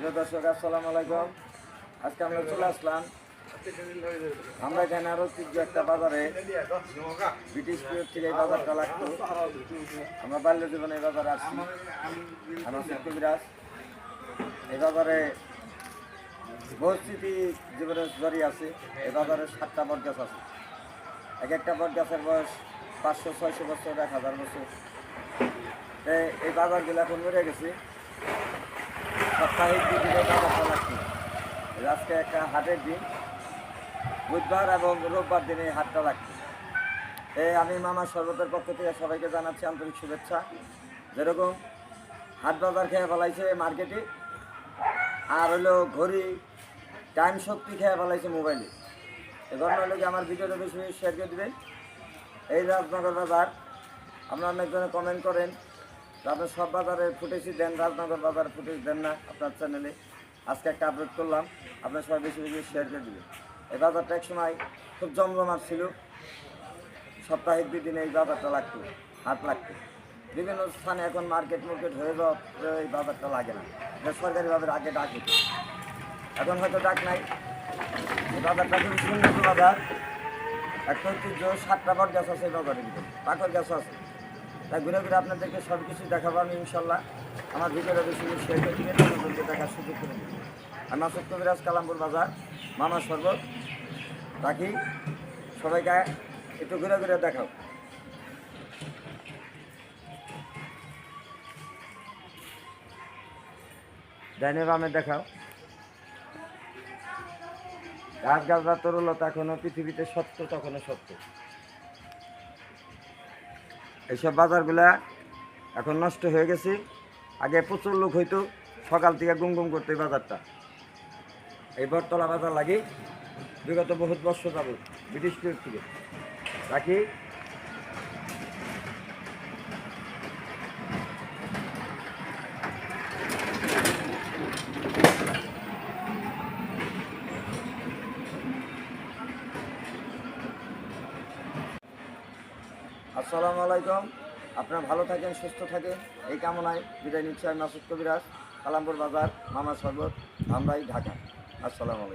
প্রিয় দর্শক, আসসালামু আলাইকুম। আজকে আমরা চলে আসলাম আমরা এখানে আরও যে একটা বাজারে ব্রিটিশ পিরিয়ড থেকে এই বাজারটা লাগতো। আমরা বাল্য জীবনে এই বাজারে আসছি। আমার কবিরাজ এই বাজারে বহু স্মৃতি জীবনের জড়িয়ে আছে। এই বাজারে 7টা বট গাছ আছে। এক একটা বট গাছের বয়স 500-600 বছর, 1000 বছর। এই বাজারগুলো এখন মরে গেছে। সাপ্তাহিক দিনে বাজারটা লাগছে। আজকে একটা হাটের দিন, বুধবার এবং রোববার দিনে এই হাটটা লাগছে। আমি মামা শরবতের পক্ষ থেকে সবাইকে জানাচ্ছি আন্তরিক শুভেচ্ছা। যেরকম হাট বাজার খেয়ে ফেলাইছে মার্কেটে, আর হলো ঘড়ি টাইম শক্তি খেয়ে ফেলাইছে মোবাইলে। এই ঘটনা হলো আমার ভিডিওটা বেশি বেশি শেয়ার করে দেবেন। এই রাজনগর বাজার, আপনারা অনেকজনে কমেন্ট করেন যে আপনার সব বাজারের ফুটেজই দেন, রাজনগর বাজার ফুটেজ দেন না আপনার চ্যানেলে। আজকে একটা আপলোড করলাম, আপনার সবাই বেশি বেশি শেয়ার করে দেবেন। এই বাজারটা এক সময় খুব জমজমাট ছিল। সাপ্তাহিক 2 দিনে এই বাজারটা লাগতো, হাট লাগতো। বিভিন্ন স্থানে এখন মার্কেট হয়ে যাওয়া এই বাজারটা লাগে না। সরকারিভাবে আগে ডাক হতো, এখন হয়তো ডাক নাই। এই বাজারটা খুবই সুন্দর বাজার। একটা ঐতিহ্য, 7টা বট গাছ আছে এই বাজারের ভিতরে, পাকড় গাছ আছে। তাই ঘুরে ঘুরে আপনাদেরকে সব কিছু দেখাবো আমি ইনশাল্লাহ। আমার ভিডিওটা বেশি বেশি শেয়ার করে দিবেন, আপনাদেরকে দেখার সুযোগ করে দেবেন। আমি মাসুদ কবিরাজ, কালামপুর বাজার, মামা শরবত রাখি। সবাইকে একটু ঘুরে ঘুরে দেখাও। ডাইনে বামে দেখাও। গাছ গাছরা তরুলতা এখনো পৃথিবীতে সত্য, তখনও সত্য। এইসব বাজারগুলা এখন নষ্ট হয়ে গেছে। আগে প্রচুর লোক হইতো, সকাল থেকে গুম গুম করতো এই বাজারটা। এই বটতলা বাজার লাগে বিগত বহুত বছর যাবে, ব্রিটিশ পিরিয়ড থেকে রাখি। আসসালামু আলাইকুম। আপনারা ভালো থাকেন, সুস্থ থাকেন, এই কামনায় বিদায় নিচ্ছি। আমি মাসুদ কবিরাজ, কালামপুর বাজার, মামা শরবত, ধামরাই, ঢাকা। আসসালামু আলাইকুম।